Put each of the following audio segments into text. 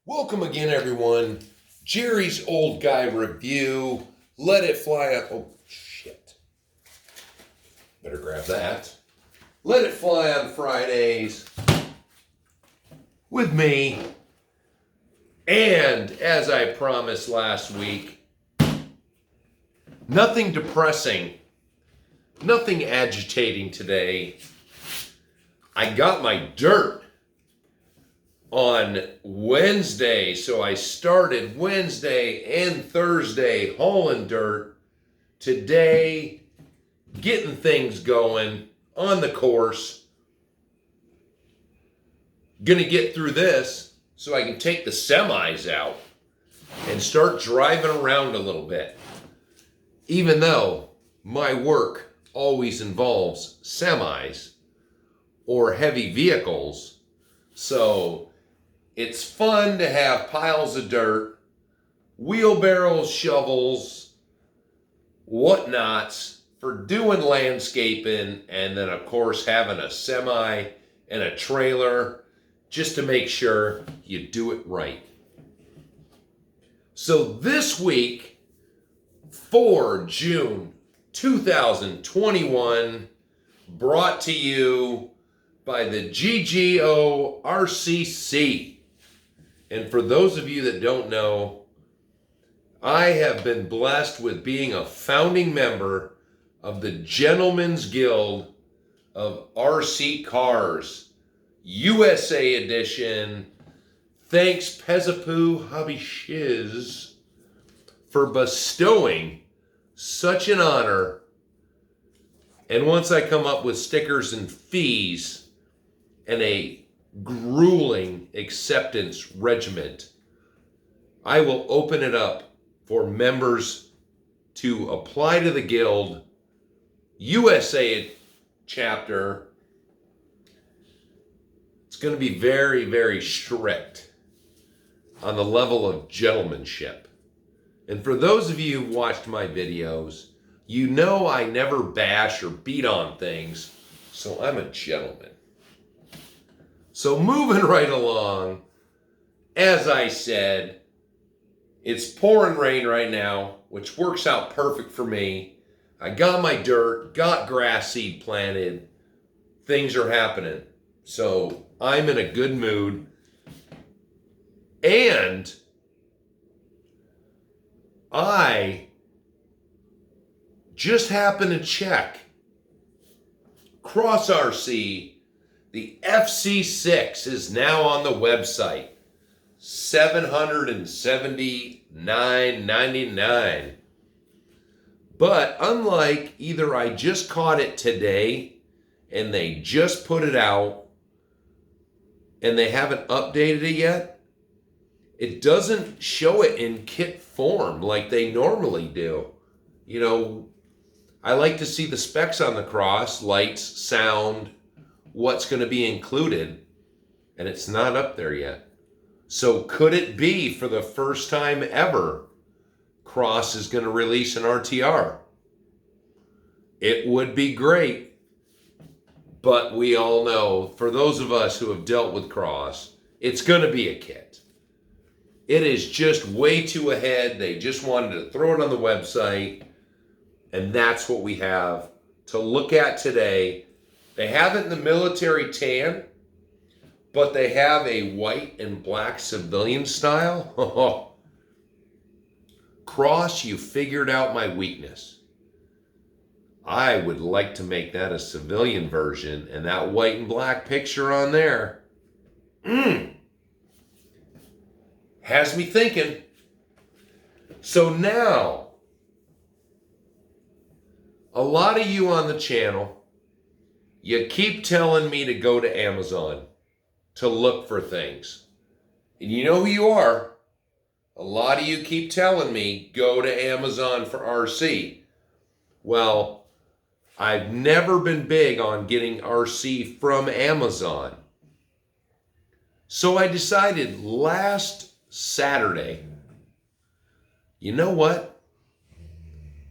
Welcome again, everyone. Jerry's Old Guy Review. Let it fly on. Oh, shit. Better grab that. Let it fly on Fridays with me. And as I promised last week, nothing depressing, nothing agitating today. I got my dirt on Wednesday, so I started Wednesday and Thursday hauling dirt. Today, getting things going on the course. Gonna get through this so I can take the semis out and start driving around a little bit. Even though my work always involves semis or heavy vehicles, so it's fun to have piles of dirt, wheelbarrows, shovels, whatnots for doing landscaping, and then of course having a semi and a trailer just to make sure you do it right. So this week, 4 June 2021, brought to you by the GGORCC. And for those of you that don't know, I have been blessed with being a founding member of the Gentlemen's Guild of RC Cars, USA Edition. Thanks, Pezapoo Hobby Shiz, for bestowing such an honor. And once I come up with stickers and fees and a grueling acceptance regiment, I will open it up for members to apply to the Guild USA chapter. It's going to be very, very strict on the level of gentlemanship. And for those of you who've watched my videos, you know I never bash or beat on things, so I'm a gentleman. So moving right along, as I said, it's pouring rain right now, which works out perfect for me. I got my dirt, got grass seed planted, things are happening. So I'm in a good mood. And I just happened to check Cross RC. The FC6 is now on the website, $779.99. But unlike either I just caught it today and they just put it out and they haven't updated it yet, it doesn't show it in kit form like they normally do. You know, I like to see the specs on the Cross, lights, sound, what's going to be included, and it's not up there yet. So could it be for the first time ever Cross is going to release an RTR? It would be great, but we all know, for those of us who have dealt with Cross, it's going to be a kit. It is just way too ahead. They just wanted to throw it on the website, and that's what we have to look at today. They have it in the military tan, but they have a white and black civilian style. Cross, you figured out my weakness. I would like to make that a civilian version, and that white and black picture on there has me thinking. So now, a lot of you on the channel, you keep telling me to go to Amazon to look for things. And you know who you are. A lot of you keep telling me, go to Amazon for RC. Well, I've never been big on getting RC from Amazon. So I decided last Saturday, you know what?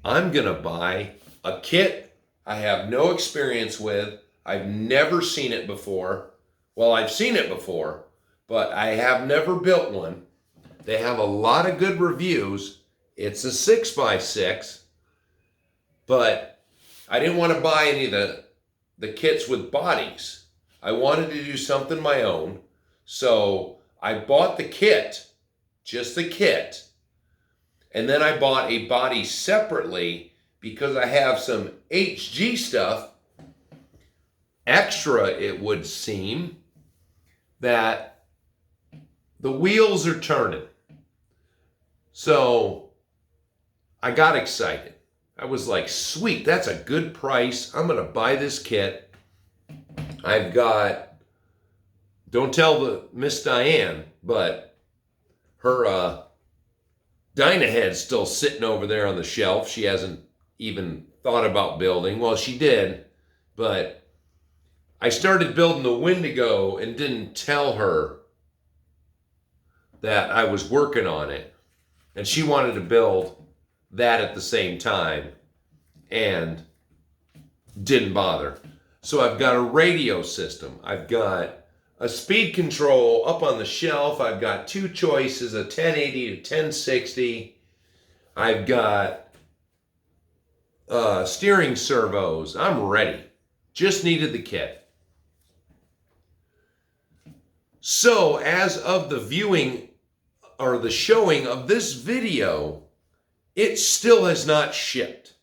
I'm going to buy a kit I have no experience with. I've never seen it before. Well, I've seen it before, but I have never built one. They have a lot of good reviews. It's a 6x6, but I didn't want to buy any of the kits with bodies. I wanted to do something my own, so I bought the kit, just the kit, and then I bought a body separately because I have some HG stuff, extra it would seem, that the wheels are turning. So I got excited. I was like, sweet, that's a good price. I'm going to buy this kit. I've got, don't tell the Miss Diane, but her Dynahead's still sitting over there on the shelf. She hasn't even thought about building. Well, she did, but I started building the Wendigo and didn't tell her that I was working on it. And she wanted to build that at the same time and didn't bother. So I've got a radio system. I've got a speed control up on the shelf. I've got two choices, a 1080 to 1060. I've got steering servos. I'm ready. Just needed the kit. So as of the viewing or the showing of this video, it still has not shipped.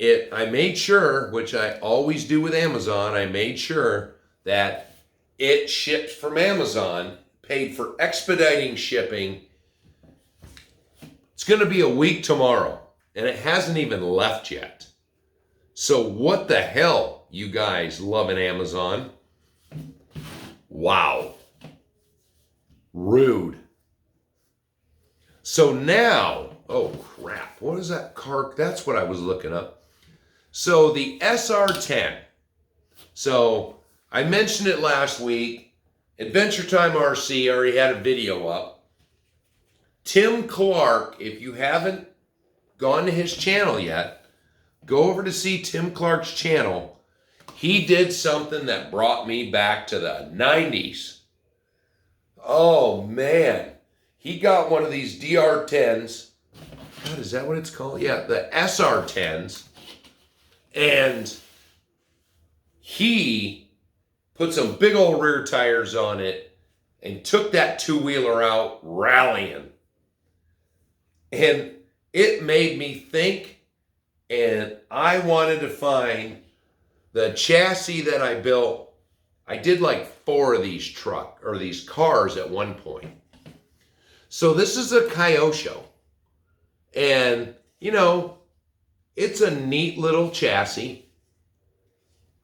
I made sure, which I always do with Amazon, I made sure that it shipped from Amazon, paid for expediting shipping. It's going to be a week tomorrow, and it hasn't even left yet. So what the hell, you guys loving Amazon? Wow. Rude. So now, oh crap, what is that car? That's what I was looking up. So the SR10. So I mentioned it last week. Adventure Time RC already had a video up. Tim Clark, if you haven't gone to his channel yet, go over to see Tim Clark's channel. He did something that brought me back to the 90s. Oh man. He got one of these DR10s. God, is that what it's called? Yeah, the SR10s. And he put some big old rear tires on it and took that two-wheeler out rallying. And it made me think, and I wanted to find the chassis that I built. I did like 4 of these these cars at one point. So this is a Kyosho, and you know, it's a neat little chassis.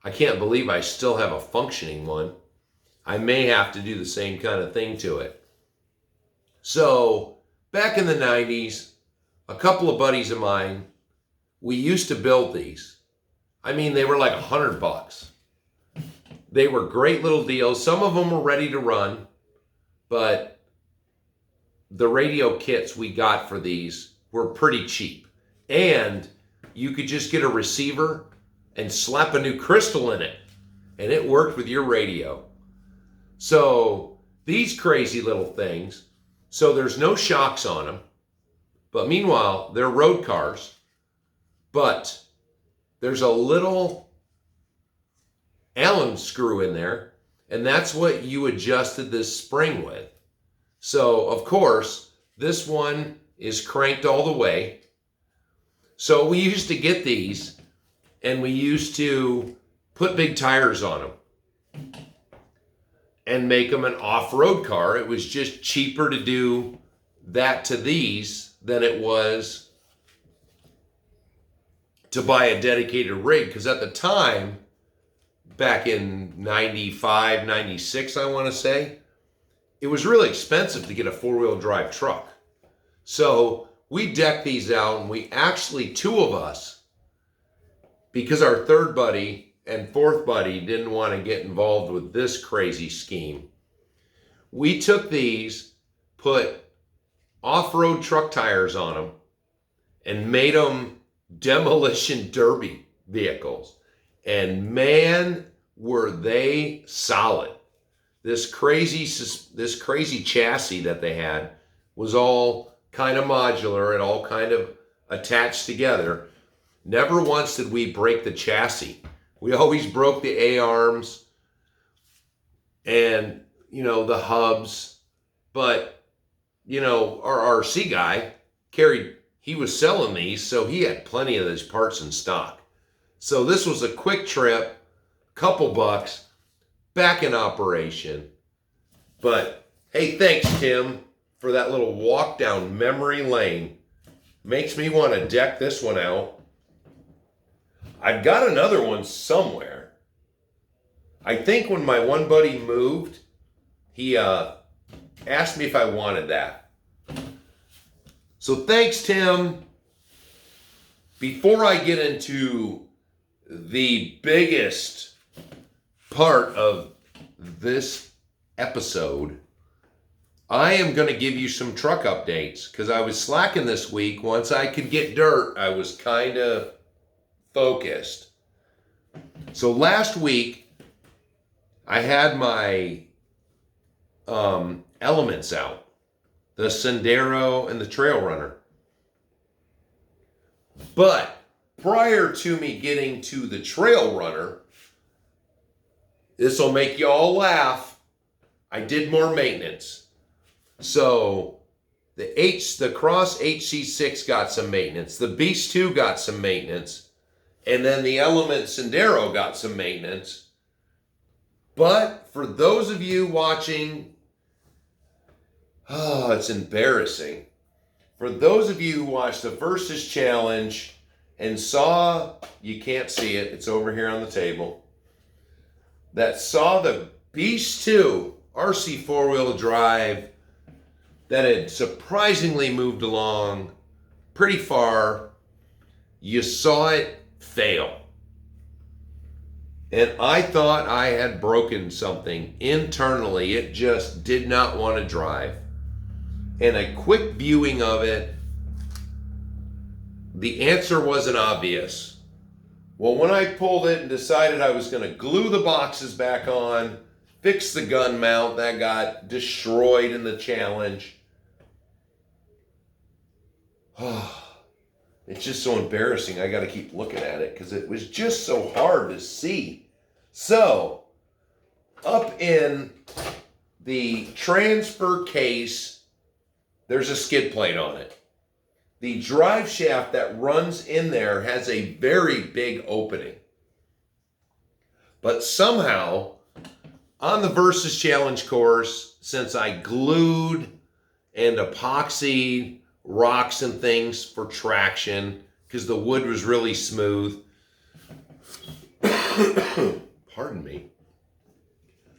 I can't believe I still have a functioning one. I may have to do the same kind of thing to it. So back in the 90s, a couple of buddies of mine, we used to build these. I mean, they were like $100. They were great little deals. Some of them were ready to run, but the radio kits we got for these were pretty cheap. And you could just get a receiver and slap a new crystal in it, and it worked with your radio. So these crazy little things, so there's no shocks on them, but meanwhile, they're road cars, but there's a little Allen screw in there, and that's what you adjusted this spring with. So, of course, this one is cranked all the way. So we used to get these, and we used to put big tires on them and make them an off-road car. It was just cheaper to do that to these than it was to buy a dedicated rig. Because at the time, back in 95, 96, I want to say, it was really expensive to get a 4-wheel drive truck. So we decked these out, and we actually, 2 of us, because our 3rd buddy and 4th buddy didn't want to get involved with this crazy scheme, we took these, put off-road truck tires on them, and made them demolition derby vehicles. And man, were they solid. this crazy chassis that they had was all kind of modular and all kind of attached together. Never once did we break the chassis. We always broke the A-arms and, the hubs. But, our RC guy he was selling these, so he had plenty of those parts in stock. So this was a quick trip, couple bucks, back in operation. But hey, thanks, Tim, for that little walk down memory lane. Makes me want to deck this one out. I've got another one somewhere. I think when my one buddy moved, he asked me if I wanted that. So thanks, Tim. Before I get into the biggest part of this episode, I am going to give you some truck updates because I was slacking this week. Once I could get dirt, I was kind of focused. So last week, I had my elements out. The Sendero and the Trail Runner. But prior to me getting to the Trail Runner, this will make you all laugh, I did more maintenance. So the Cross HC6 got some maintenance. The Beast 2 got some maintenance. And then the Element Sendero got some maintenance. But for those of you watching, it's embarrassing. For those of you who watched the Versus Challenge and saw, you can't see it, it's over here on the table, that saw the Beast 2 RC four-wheel drive that had surprisingly moved along pretty far, you saw it fail. And I thought I had broken something internally. It just did not want to drive. And a quick viewing of it, the answer wasn't obvious. Well, when I pulled it and decided I was going to glue the boxes back on, fix the gun mount that got destroyed in the challenge. It's just so embarrassing. I got to keep looking at it because it was just so hard to see. So, up in the transfer case, there's a skid plate on it. The drive shaft that runs in there has a very big opening. But somehow, on the Versus Challenge course, since I glued and epoxied rocks and things for traction, because the wood was really smooth, pardon me,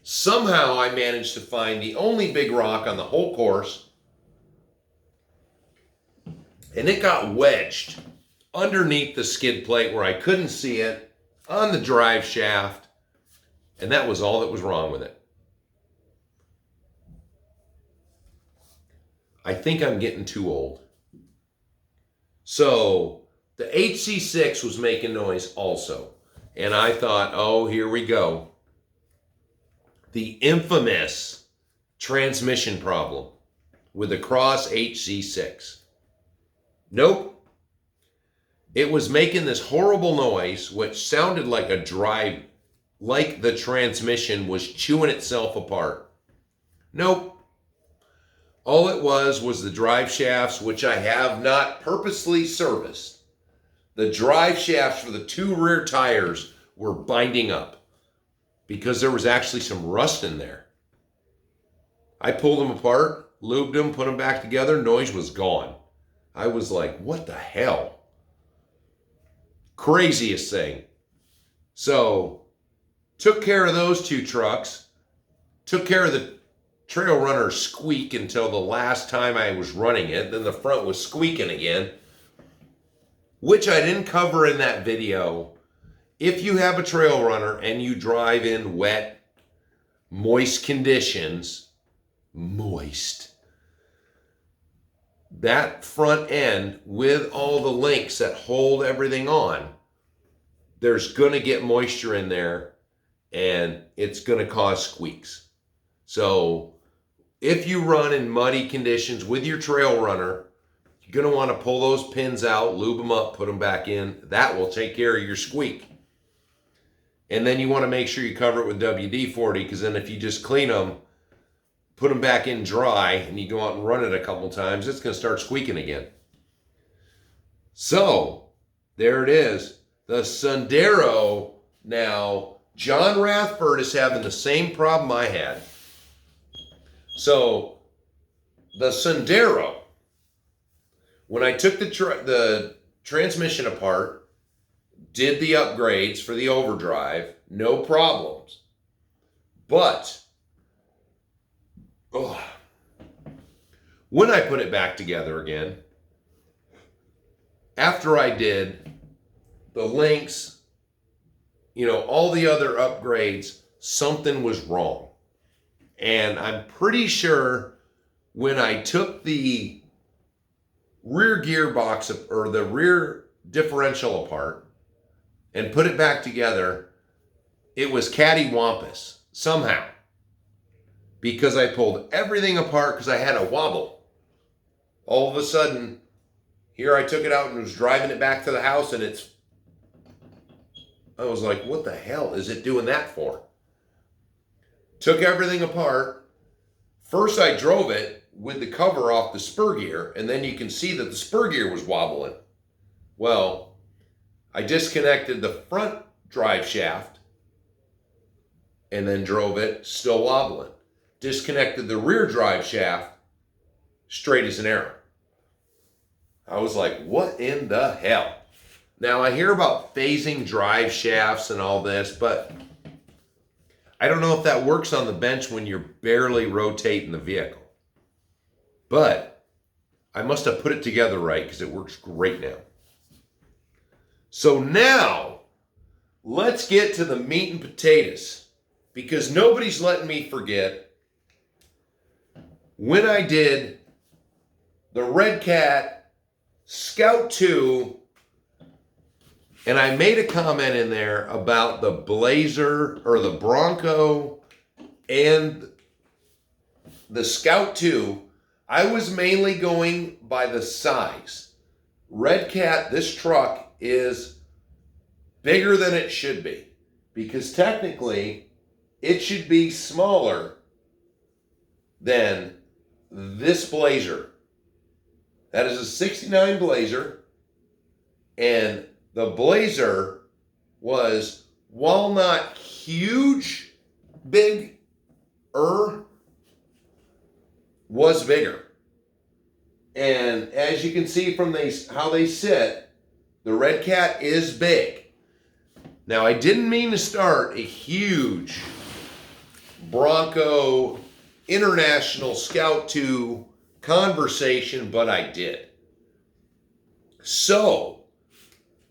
somehow I managed to find the only big rock on the whole course, and it got wedged underneath the skid plate where I couldn't see it on the drive shaft, and that was all that was wrong with it. I think I'm getting too old. So the HC6 was making noise also, and I thought, oh, here we go. The infamous transmission problem with the Cross HC6. Nope. It was making this horrible noise, which sounded like like the transmission was chewing itself apart. Nope. All it was the drive shafts, which I have not purposely serviced. The drive shafts for the two rear tires were binding up because there was actually some rust in there. I pulled them apart, lubed them, put them back together, noise was gone. I was like, what the hell? Craziest thing. So, took care of those two trucks, took care of the Trail Runner squeak until the last time I was running it, then the front was squeaking again, which I didn't cover in that video. If you have a Trail Runner and you drive in wet, moist conditions, that front end with all the links that hold everything on, there's going to get moisture in there and it's going to cause squeaks. So if you run in muddy conditions with your trail runner, you're going to want to pull those pins out, lube them up, put them back in. That will take care of your squeak. And then you want to make sure you cover it with WD-40, because then if you just clean them, put them back in dry, and you go out and run it a couple times, it's going to start squeaking again. So there it is. The Sendero. Now, John Rathford is having the same problem I had. So the Sendero, when I took the transmission apart, did the upgrades for the overdrive, no problems. But when I put it back together again, after I did the links, all the other upgrades, something was wrong. And I'm pretty sure when I took the rear gearbox or the rear differential apart and put it back together, it was cattywampus somehow, because I pulled everything apart because I had a wobble. All of a sudden, here I took it out and was driving it back to the house, and I was like, what the hell is it doing that for? Took everything apart. First I drove it with the cover off the spur gear, and then you can see that the spur gear was wobbling. Well, I disconnected the front drive shaft and then drove it, still wobbling. Disconnected the rear drive shaft, straight as an arrow. I was like, what in the hell? Now, I hear about phasing drive shafts and all this, but I don't know if that works on the bench when you're barely rotating the vehicle. But I must have put it together right, because it works great now. So now, let's get to the meat and potatoes, because nobody's letting me forget when I did the Red Cat Scout 2, and I made a comment in there about the Blazer or the Bronco and the Scout 2. I was mainly going by the size. Red Cat, this truck is bigger than it should be, because technically it should be smaller than this Blazer. That is a 69 Blazer, and the Blazer was, while not huge, was bigger. And as you can see from how they sit, the Red Cat is big. Now, I didn't mean to start a huge Bronco International Scout 2 conversation, but I did. So,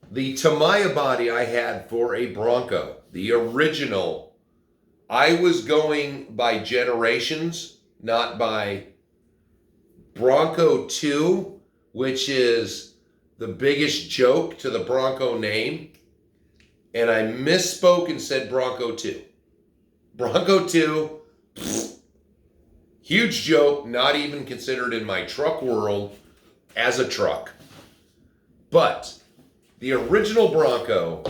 the Tamiya body I had for a Bronco, the original, I was going by generations, not by Bronco 2, which is the biggest joke to the Bronco name. And I misspoke and said Bronco 2. Bronco 2, huge joke, not even considered in my truck world as a truck. But the original Bronco,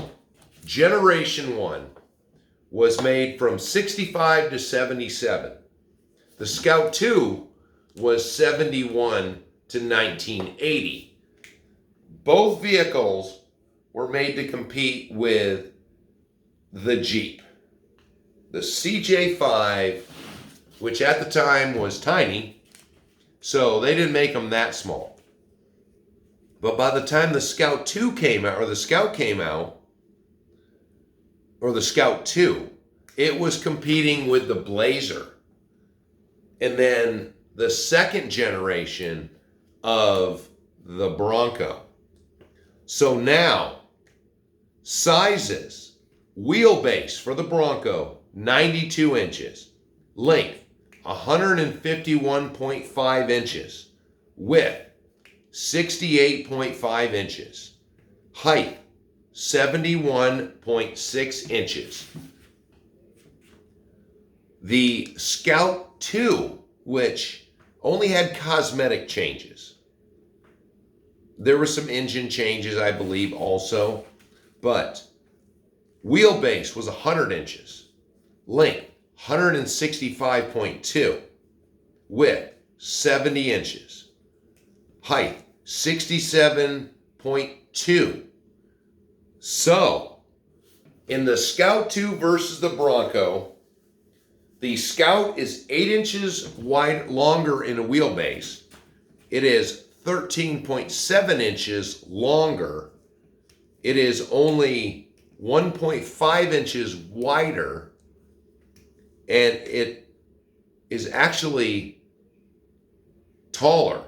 Generation 1, was made from 65 to 77. The Scout 2 was 71 to 1980. Both vehicles were made to compete with the Jeep. The CJ5, which at the time was tiny, so they didn't make them that small. But by the time the Scout 2 came out, or the Scout came out, or the Scout 2, it was competing with the Blazer. And then the second generation of the Bronco. So now, sizes, wheelbase for the Bronco, 92 inches. Length, 151.5 inches. Width, 68.5 inches. Height, 71.6 inches. The Scout 2, which only had cosmetic changes. There were some engine changes, I believe, also. But wheelbase was 100 inches. Length, 165.2. Width, 70 inches. Height, 67.2. So, in the Scout 2 versus the Bronco, the Scout is 8 inches wide, longer in a wheelbase. It is 13.7 inches longer. It is only 1.5 inches wider. And it is actually taller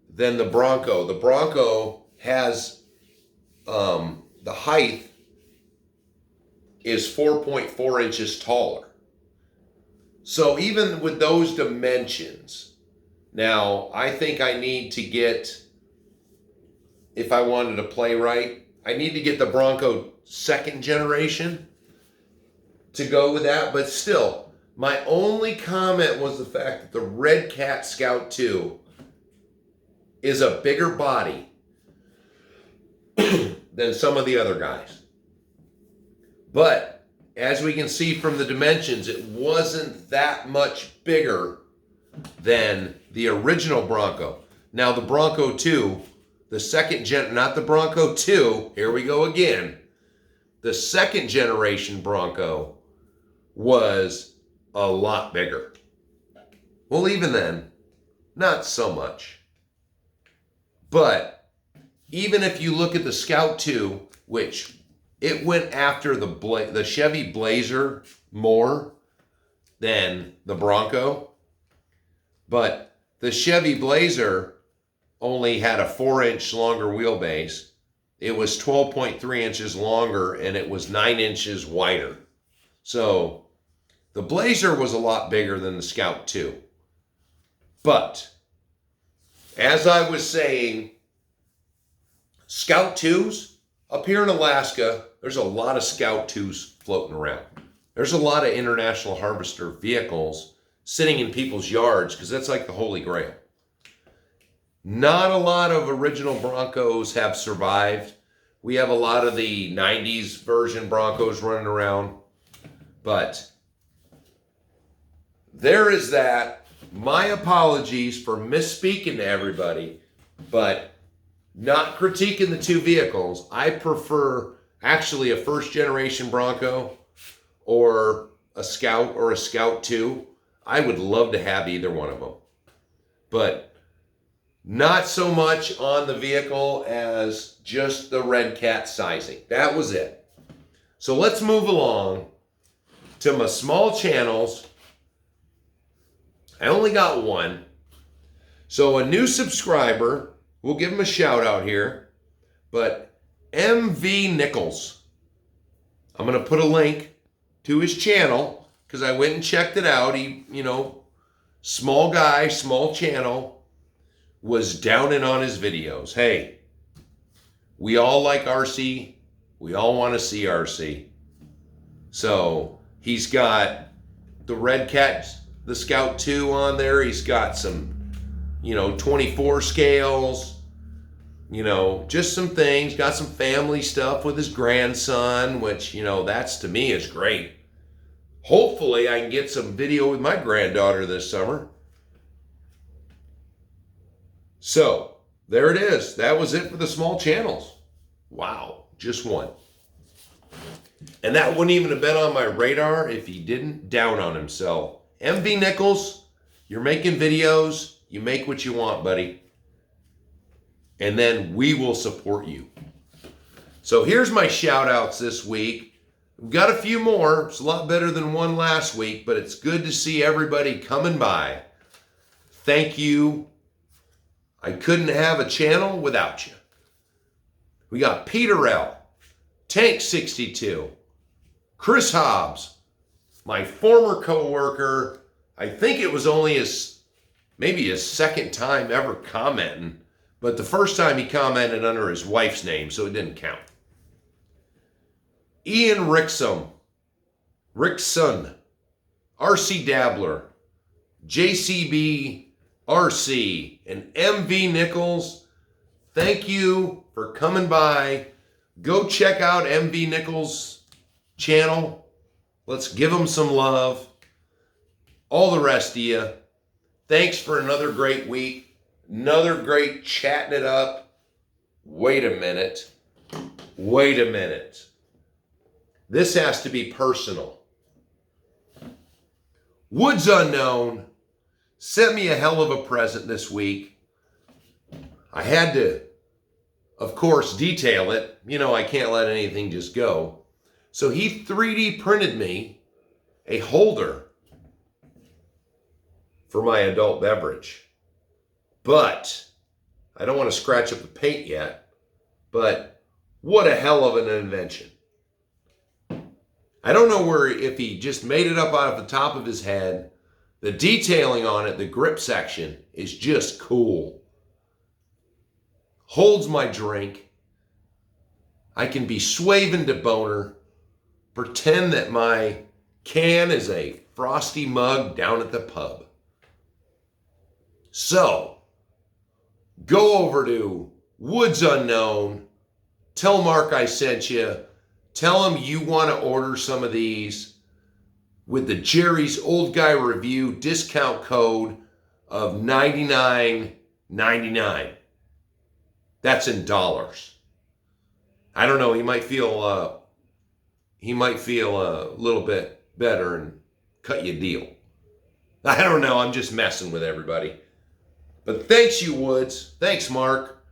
than the Bronco. The Bronco has the height is 4.4 inches taller. So even with those dimensions, now I think I need to get, if I wanted to play right, I need to get the Bronco 2nd generation to go with that. But still, my only comment was the fact that the Red Cat Scout 2 is a bigger body than some of the other guys. But as we can see from the dimensions, it wasn't that much bigger than the original Bronco. Now the Bronco 2, the 2nd gen, not the Bronco 2, here we go again. The 2nd generation Bronco was a lot bigger. Well, even then, not so much. But even if you look at the Scout 2, which it went after the Chevy Blazer more than the Bronco, but the Chevy Blazer only had a 4-inch longer wheelbase. It was 12.3 inches longer, and it was 9 inches wider. So the Blazer was a lot bigger than the Scout 2. But as I was saying, Scout 2s, up here in Alaska, there's a lot of Scout 2s floating around. There's a lot of International Harvester vehicles sitting in people's yards because that's like the Holy Grail. Not a lot of original Broncos have survived. We have a lot of the 90s version Broncos running around. But there is that. My apologies for misspeaking to everybody, but not critiquing the two vehicles. I prefer actually a 1st generation Bronco or a Scout or a Scout 2. I would love to have either one of them. But not so much on the vehicle as just the Red Cat sizing. That was it. So let's move along to my small channels. I only got one. So a new subscriber, we'll give him a shout out here, but MV Nichols. I'm going to put a link to his channel because I went and checked it out. He, small guy, small channel, was downing on his videos. Hey, we all like RC. We all want to see RC. So he's got the Red Cat, the Scout 2 on there. He's got some, 24 scales, just some things. Got some family stuff with his grandson, which, that's to me is great. Hopefully I can get some video with my granddaughter this summer. So there it is. That was it for the small channels. Wow, just one. And that wouldn't even have been on my radar if he didn't down on himself. MV Nichols, you're making videos. You make what you want, buddy. And then we will support you. So here's my shout outs this week. We've got a few more. It's a lot better than one last week, but it's good to see everybody coming by. Thank you. I couldn't have a channel without you. We got Peter L., Tank 62, Chris Hobbs, my former co-worker. I think it was only maybe his 2nd time ever commenting, but the first time he commented under his wife's name, so it didn't count. Ian Rickson, RC Dabbler, JCB RC, and MV Nichols. Thank you for coming by. Go check out MV Nichols' channel. Let's give him some love. All the rest of you, thanks for another great week. Another great chatting it up. Wait a minute. Wait a minute. This has to be personal. Woods Unknown sent me a hell of a present this week. I had to, of course, detail it. You know, I can't let anything just go. So he 3D printed me a holder for my adult beverage. But I don't want to scratch up the paint yet, but what a hell of an invention. I don't know if he just made it up out of the top of his head. The detailing on it, the grip section, is just cool. Holds my drink. I can be swaving to boner. Pretend that my can is a frosty mug down at the pub. So, go over to Woods Unknown. Tell Mark I sent you. Tell him you want to order some of these with the Jerry's Old Guy Review discount code of $99.99. That's in dollars. I don't know. He might feel a little bit better and cut you a deal. I don't know. I'm just messing with everybody. But thanks, you Woods. Thanks, Mark.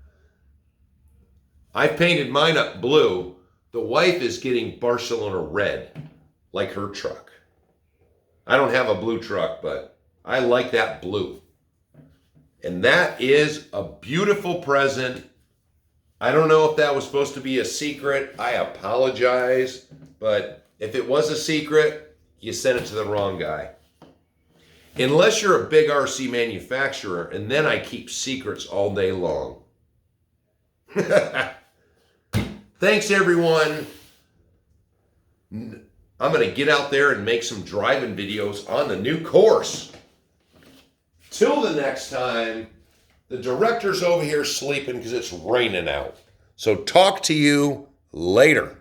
I painted mine up blue. The wife is getting Barcelona red, like her truck. I don't have a blue truck, but I like that blue. And that is a beautiful present. I don't know if that was supposed to be a secret. I apologize. But if it was a secret, you sent it to the wrong guy. Unless you're a big RC manufacturer, and then I keep secrets all day long. Thanks, everyone. I'm going to get out there and make some driving videos on the new course. Till the next time, the director's over here sleeping because it's raining out. So talk to you later.